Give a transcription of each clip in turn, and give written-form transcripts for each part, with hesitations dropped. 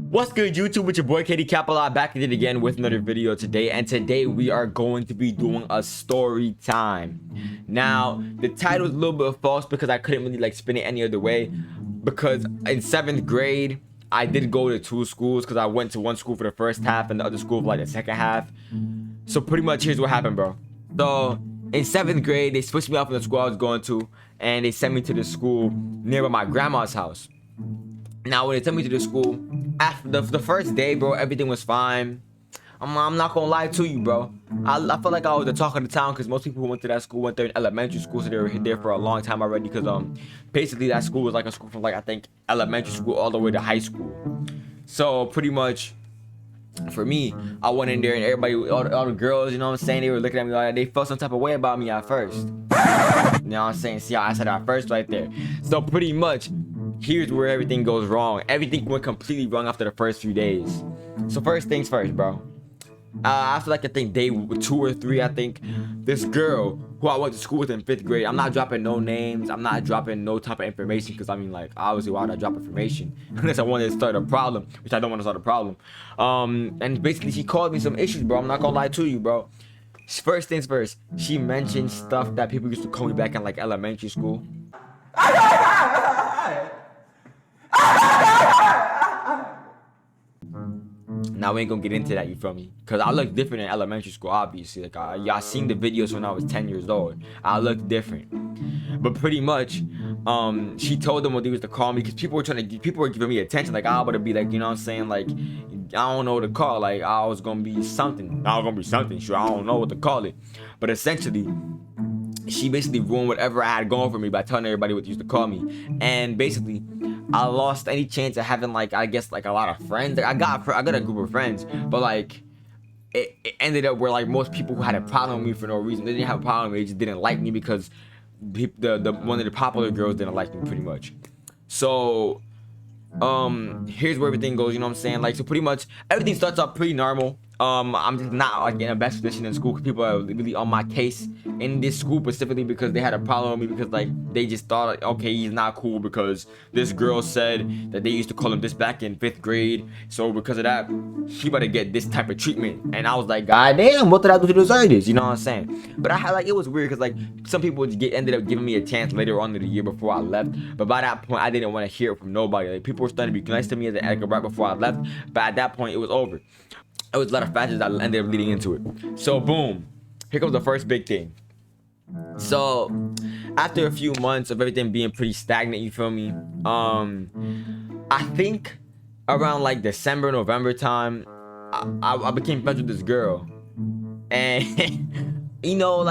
What's good, YouTube? It's your boy KD Capella back at it again with another video today, and today we are going to be doing a story time. Now, the title is a little bit false because I couldn't really spin it any other way, because in 7th grade I did go to 2 schools because I went to one school for the first half and the other school for the second half. So pretty much here's what happened, bro. So in 7th grade they switched me off from the school I was going to, and they sent me to the school nearby my grandma's house. Now when they sent me to the school, after the first day, bro, everything was fine. I'm not gonna lie to you, bro. I felt like I was the talk of the town because most people who went to that school went there in elementary school, so they were there for a long time already. Because basically that school was like a school from I think elementary school all the way to high school. So pretty much for me, I went in there and everybody, all the girls, you know what I'm saying, they were looking at me like they felt some type of way about me at first. You know what I'm saying? See how I said at first right there. So pretty much, here's where everything goes wrong. Everything went completely wrong after the first few days. So first things first, bro. After I think day 2 or 3, I think this girl who I went to school with in 5th grade. I'm not dropping no names. I'm not dropping no type of information because obviously why would I drop information unless I wanted to start a problem, which I don't want to start a problem. And basically she caused me some issues, bro. I'm not gonna lie to you, bro. First things first, she mentioned stuff that people used to call me back in elementary school. Now we ain't gonna get into that, you feel me? Cause I look different in elementary school, obviously. Y'all seen the videos when I was 10 years old. I look different. But pretty much, she told them what they used to call me because people were giving me attention. I would be you know what I'm saying? I don't know what to call. I was gonna be something. Sure, I don't know what to call it. But essentially, she basically ruined whatever I had going for me by telling everybody what they used to call me. And basically, I lost any chance of having I guess a lot of friends. I got a group of friends, but it ended up where most people who had a problem with me for no reason, they didn't have a problem with me, they just didn't like me because the one of the popular girls didn't like me, pretty much. So here's where everything goes, you know what I'm saying? So pretty much everything starts off pretty normal. I'm just not in the best position in school because people are really on my case in this school specifically because they had a problem with me because they just thought okay, he's not cool because this girl said that they used to call him this back in 5th grade, so because of that he better get this type of treatment. And I was like, god damn, what did I do to deserve this? You know what I'm saying? But I had it was weird because some people ended up giving me a chance later on in the year before I left, but by that point I didn't want to hear it from nobody. People were starting to be nice to me right before I left, but at that point it was over. It was a lot of factors that ended up leading into it. So boom, here comes the first big thing. So after a few months of everything being pretty stagnant, you feel me, I think around December, November time, I became friends with this girl. And you know,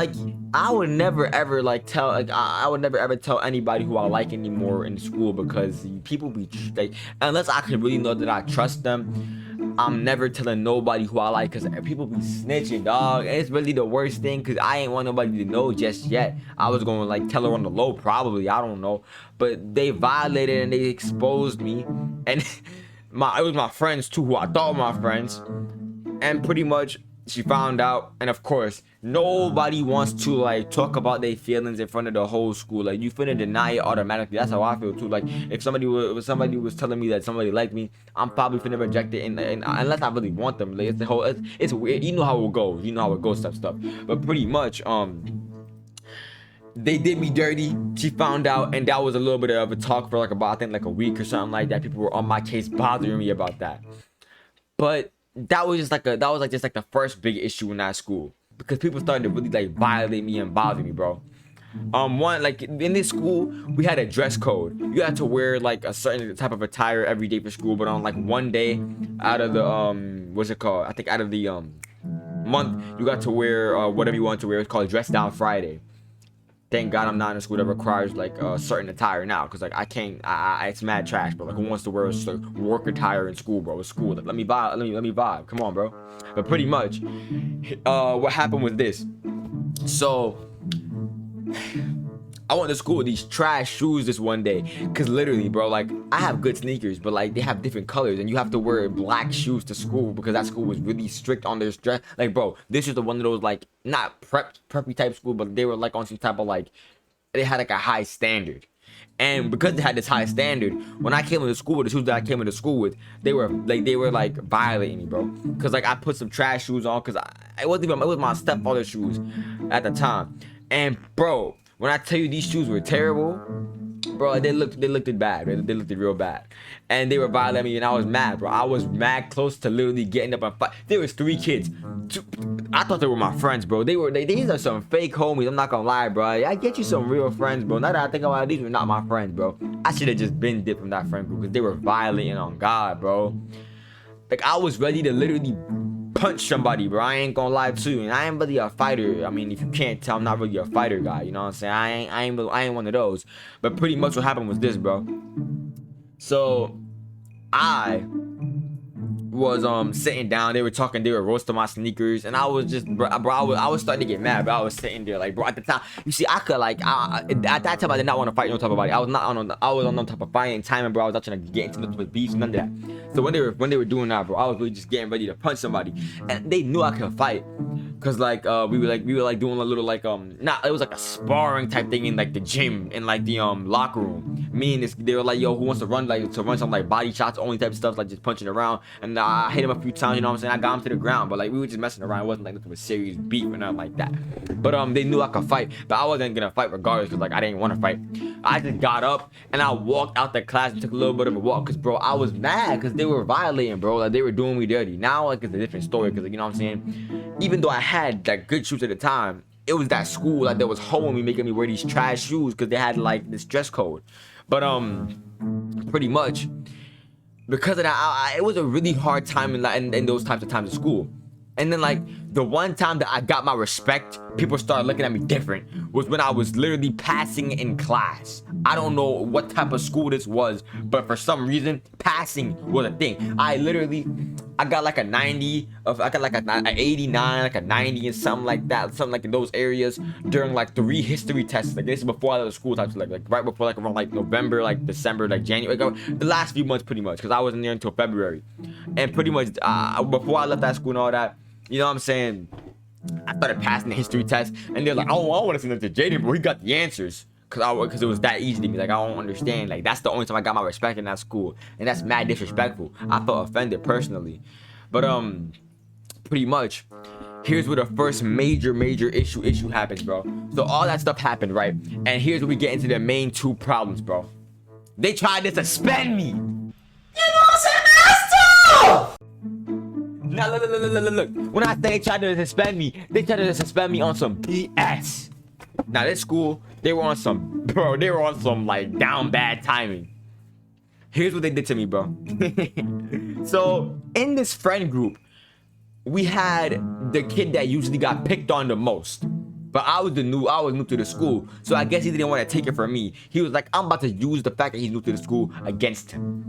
I would never ever tell I would never ever tell anybody who I like anymore in school because people be unless I could really know that I trust them, I'm never telling nobody who I like because people be snitching, dog. And it's really the worst thing because I ain't want nobody to know just yet. I was going to tell her on the low probably, I don't know, but they violated and they exposed me. And it was my friends too who I thought were my friends, and pretty much she found out. And of course nobody wants to talk about their feelings in front of the whole school. You finna deny it automatically. That's how I feel too. If somebody was telling me that somebody liked me, I'm probably finna reject it, and unless I really want them. It's weird. You know how it goes, stuff. But pretty much they did me dirty. She found out, and that was a little bit of a talk for about I think a week or something like that. People were on my case bothering me about that. But that was just the first big issue in that school because people started to really violate me and bother me, bro. One, in this school we had a dress code. You had to wear a certain type of attire every day for school, but on one day out of the what's it called, I think out of the month, you got to wear whatever you want to wear. It's called Dress Down Friday. Thank God I'm not in a school that requires a certain attire now, because I can't. It's mad trash, bro. Who wants to wear work attire in school, bro? It's school. Let me vibe. Let me vibe. Come on, bro. But pretty much, what happened was this. So I went to school with these trash shoes this one day, cause literally, bro, I have good sneakers, but they have different colors, and you have to wear black shoes to school because that school was really strict on their dress. Bro, this is the one of those not preppy type school, but they were on some type of they had a high standard. And because they had this high standard, when I came into school with the shoes that I came into school with, they were like violating me, bro. Cause like I put some trash shoes on, cause it was my stepfather's shoes at the time. And bro, when I tell you these shoes were terrible, bro, they looked bad. They looked real bad, and they were violating me, and I was mad, bro. I was mad close to literally getting up and fight. There was 3 kids. I thought they were my friends, bro. These are some fake homies. I'm not gonna lie, bro. I get you some real friends, bro. Now that I think about it, these were not my friends, bro. I should have just been dipped from that friend group because they were violating on God, bro. Like I was ready to literally punch somebody, bro. I ain't gonna lie to you. And I ain't really a fighter. I mean, if you can't tell, I'm not really a fighter guy. You know what I'm saying? I ain't one of those. But pretty much what happened was this, bro. So I was sitting down. They were talking. They were roasting my sneakers, and I was just, bro. I was starting to get mad, but I was sitting there, like, bro. At the time, you see, I could like, at that time, I did not want to fight no type of body. I was on no type of fighting timing, bro. I was not trying to get into nothing with beef, none of that. So when they were doing that, bro, I was really just getting ready to punch somebody, and they knew I could fight. Cause like we were doing a little like it was like a sparring type thing in like the gym in like the locker room. Me and they were like, yo, who wants to run some like body shots only type of stuff, like just punching around. And I hit him a few times, you know what I'm saying? I got him to the ground, but like we were just messing around. It wasn't like nothing with serious beef or nothing like that. But they knew I could fight, but I wasn't gonna fight regardless, cause like I didn't want to fight. I just got up and I walked out the class and took a little bit of a walk, cause bro, I was mad cause they were violating, bro. Like they were doing me dirty. Now like it's a different story, cause like, you know what I'm saying? Even though I had like good shoes at the time, it was that school like that was hoeing me, making me wear these trash shoes because they had like this dress code. But pretty much because of that, it was a really hard time in those types of times at school. And then like the one time that I got my respect, people started looking at me different, was when I was literally passing in class. I don't know what type of school this was, but for some reason passing was a thing. I got like a 90, I got like an 89, like a 90 and something like that, something like in those areas during like 3 history tests. Like this is before I left school types, like right before like around like November, like December, like January, like, the last few months pretty much, because I wasn't there until February. And pretty much before I left that school and all that, you know what I'm saying, I started passing the history test, and they're like, oh, I want to send it to Jaden, bro. He got the answers. Because it was that easy to me. Like, I don't understand. Like, that's the only time I got my respect in that school. And that's mad disrespectful. I felt offended personally. But, pretty much, here's where the first major issue happens, bro. So, all that stuff happened, right? And here's where we get into the main 2 problems, bro. They tried to suspend me. You know, now, look. When I say they tried to suspend me, they tried to suspend me on some BS. Now, this school, they were on some like down bad timing. Here's what they did to me, bro. So, in this friend group, we had the kid that usually got picked on the most. But I was new to the school, so I guess he didn't want to take it from me. He was like, I'm about to use the fact that he's new to the school against him.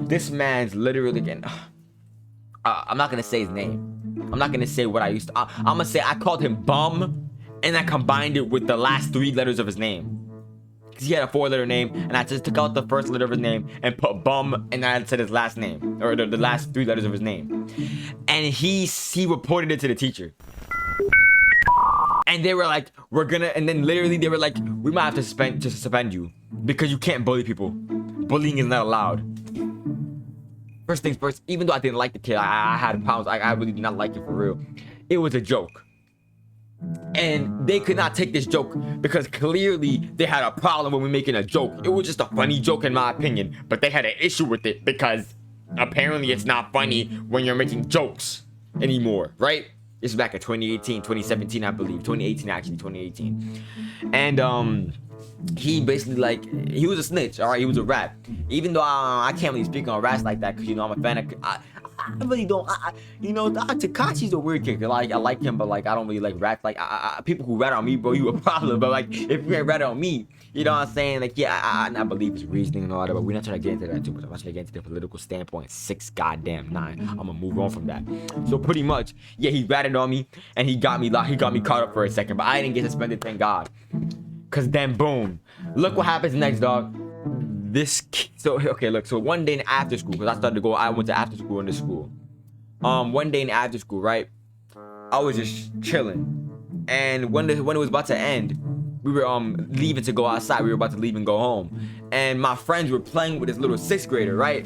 This man's literally getting... I'm not gonna say his name. I'm not gonna say what I used to... I'm gonna say I called him Bum, and I combined it with the last 3 letters of his name. Because he had a 4-letter name, and I just took out the first letter of his name and put Bum, and I said his last name, or the last 3 letters of his name. And he reported it to the teacher. And they were like, and then literally they were like, we might have to suspend you because you can't bully people. Bullying is not allowed. First things first, even though I didn't like the kid, I had problems. I really did not like it for real. It was a joke. And they could not take this joke because clearly they had a problem when we making a joke. It was just a funny joke in my opinion, but they had an issue with it because apparently it's not funny when you're making jokes anymore, right? This is back in 2018, 2017, I believe. 2018, actually, 2018. And he basically, like, he was a snitch, all right? He was a rat. Even though I can't really speak on rats like that because, you know, I'm a fan of... I really don't. You know, Tekashi's a weird kid. Like, I like him, but like, I don't really like rats. Like, people who rat on me, bro, you a problem. But like, if you ain't rat on me, you know what I'm saying? Like, yeah, I believe his reasoning and all that, but we're not trying to get into that too much. I'm trying to get into the political standpoint. 6 goddamn 9. I'm gonna move on from that. So pretty much, yeah, he ratted on me and he got me caught up for a second, but I didn't get suspended, thank God. Cause then boom, look what happens next, dog. So one day in after school, because I went to after school in this school. One day in after school, right? I was just chilling, and when it was about to end, leaving to go outside. We were about to leave and go home, and my friends were playing with this little 6th grader, right?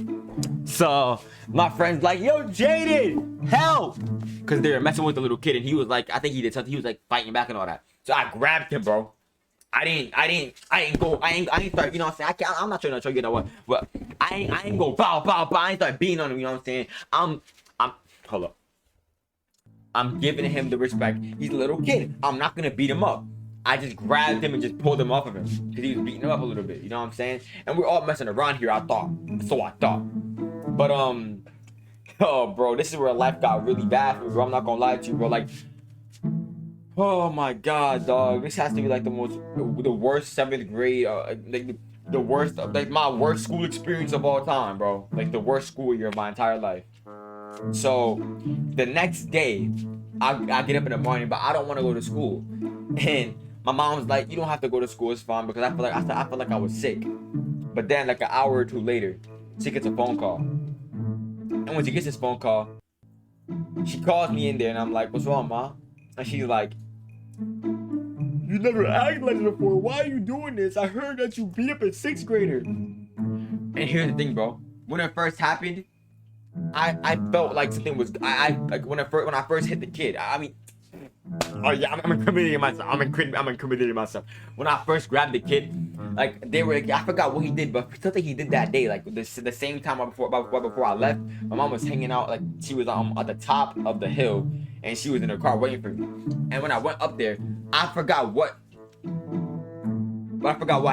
So my friend's like, "Yo, Jaden, help!" Because they were messing with the little kid, and he was like, I think he did something. He was like fighting back and all that. So I grabbed him, bro. I ain't start, you know what I'm saying? I'm not trying to show you know what, but I ain't go bow. I ain't start beating on him, you know what I'm saying? Hold up. I'm giving him the respect. He's a little kid. I'm not gonna beat him up. I just grabbed him and just pulled him off of him because he was beating him up a little bit, you know what I'm saying? And we're all messing around here, I thought. But oh bro, this is where life got really bad for me, bro. I'm not gonna lie to you, bro. Like, oh my god, dog. This has to be like the worst 7th grade, like the worst, like my worst school experience of all time, bro. Like the worst school year of my entire life. So the next day, I get up in the morning, but I don't want to go to school. And my mom was like, "You don't have to go to school, it's fine," because I felt like I was sick. But then like an hour or two later, she gets a phone call. And when she gets this phone call, she calls me in there and I'm like, "What's wrong, Ma?" And she's like, "You never acted like this before. Why are you doing this? I heard that you beat up a 6th grader." And here's the thing, bro. When it first happened, I felt like something was like when I first hit the kid. I mean, oh yeah, I'm incriminating myself. I'm incriminating myself. When I first grabbed the kid, like they were, I forgot what he did, but something he did that day, like the same time before I left, my mom was hanging out, like she was at the top of the hill, and she was in her car waiting for me. And when I went up there, I forgot what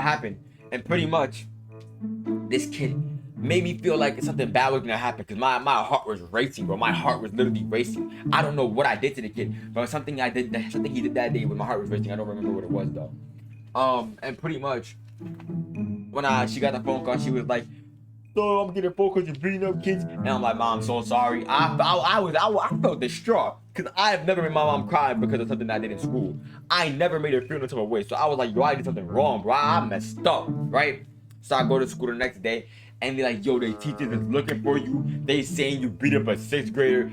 happened, and pretty much this kid made me feel like something bad was gonna happen because my heart was racing, bro. My heart was literally racing. I don't know what I did to the kid, but something he did that day when my heart was racing. I don't remember what it was though. And pretty much when she got the phone call, she was like, "So I'm getting a phone because you're beating up kids," and I'm like, "Mom, I'm so sorry." I felt distraught because I have never made my mom cry because of something I did in school. I never made her feel no type of way. So I was like, "Yo, I did something wrong, bro. I messed up, right?" So I go to school the next day. And they're like, "Yo, the teachers is looking for you. They saying you beat up a 6th grader."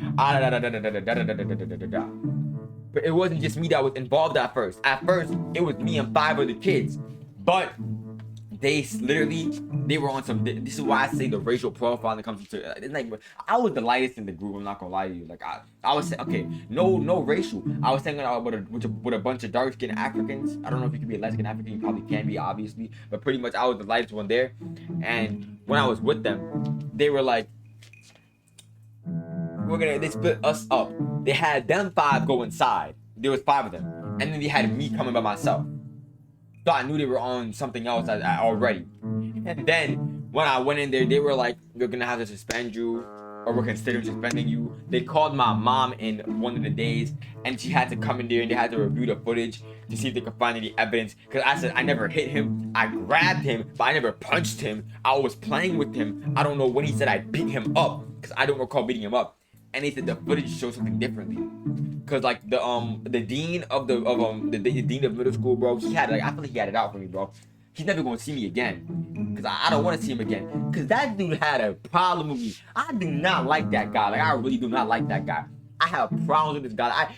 But it wasn't just me that was involved at first. At first, it was me and 5 other kids. But they were on some. This is why I say the racial profiling comes into. It's like I was the lightest in the group. I'm not gonna lie to you. Like I was okay, no racial. I was hanging out with a bunch of dark skinned Africans. I don't know if you can be a light skinned African. You probably can be, obviously. But pretty much I was the lightest one there. And when I was with them, they were like, they split us up. They had them 5 go inside. There was 5 of them, and then they had me coming by myself. So I knew they were on something else already. And then when I went in there, they were like, "We're gonna have to suspend you, or we're considering suspending you." They called my mom in one of the days, and she had to come in there and they had to review the footage to see if they could find any evidence. Because I said I never hit him. I grabbed him, but I never punched him. I was playing with him. I don't know when he said I beat him up, because I don't recall beating him up. And they said the footage shows something differently. Cause like the dean of the dean of middle school, bro, he had like, I feel like he had it out for me, bro. He's never gonna see me again, cause I don't want to see him again, cause that dude had a problem with me. I do not like that guy. Like I really do not like that guy. I have problems with this guy.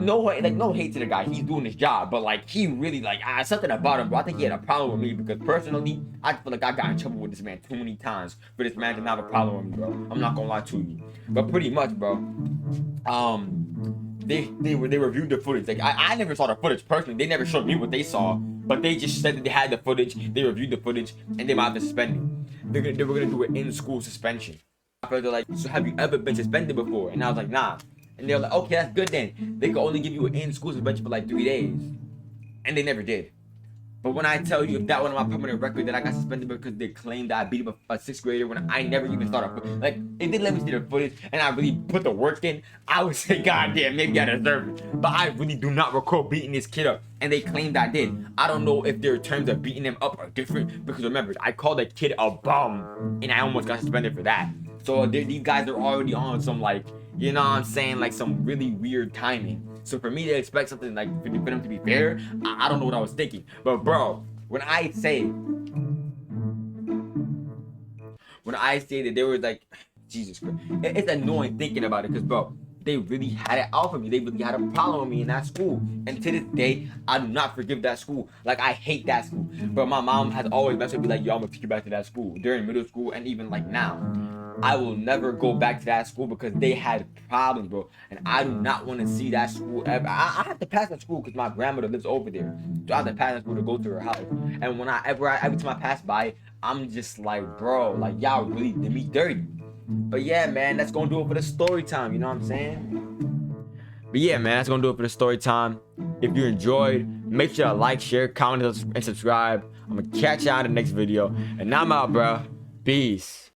No hate to the guy. He's doing his job, but like he really something about him, bro. I think he had a problem with me because personally, I feel like I got in trouble with this man too many times for this man to not have a problem with me, bro. I'm not gonna lie to you, but pretty much, bro. They reviewed the footage. Like I never saw the footage personally. They never showed me what they saw, but they just said that they had the footage. They reviewed the footage and they might have to suspend me. They were gonna do an in-school suspension. They're like, "So have you ever been suspended before?" And I was like, "Nah." And they're like, "Okay, that's good then. They could only give you an in-school suspension for like 3 days." And they never did. But when I tell you, if that one on my permanent record that I got suspended because they claimed that I beat up a 6th grader when I never even started, like, if they let me see the footage and I really put the work in, I would say, "God damn, maybe I deserve it." But I really do not recall beating this kid up, and they claimed I did. I don't know if their terms of beating him up are different, because remember, I called a kid a bum, and I almost got suspended for that. So these guys are already on some, like, you know what I'm saying, like some really weird timing. So for me to expect something like for them to be fair, I don't know what I was thinking. But bro, when I say that they were like, Jesus Christ, it's annoying thinking about it, because bro, they really had it out for me. They really had a problem with me in that school. And to this day, I do not forgive that school. Like, I hate that school. But my mom has always messed with me like, yo, I'm gonna take you back to that school during middle school and even like now. I will never go back to that school because they had problems, bro. And I do not want to see that school ever. I have to pass that school because my grandmother lives over there. So I have to pass that school to go to her house. And when every time I pass by, I'm just like, bro, like y'all really did me dirty. But yeah, man, that's gonna do it for the story time. You know what I'm saying? But yeah, man, that's gonna do it for the story time. If you enjoyed, make sure to like, share, comment, and subscribe. I'm gonna catch you on the next video. And I'm out, bro. Peace.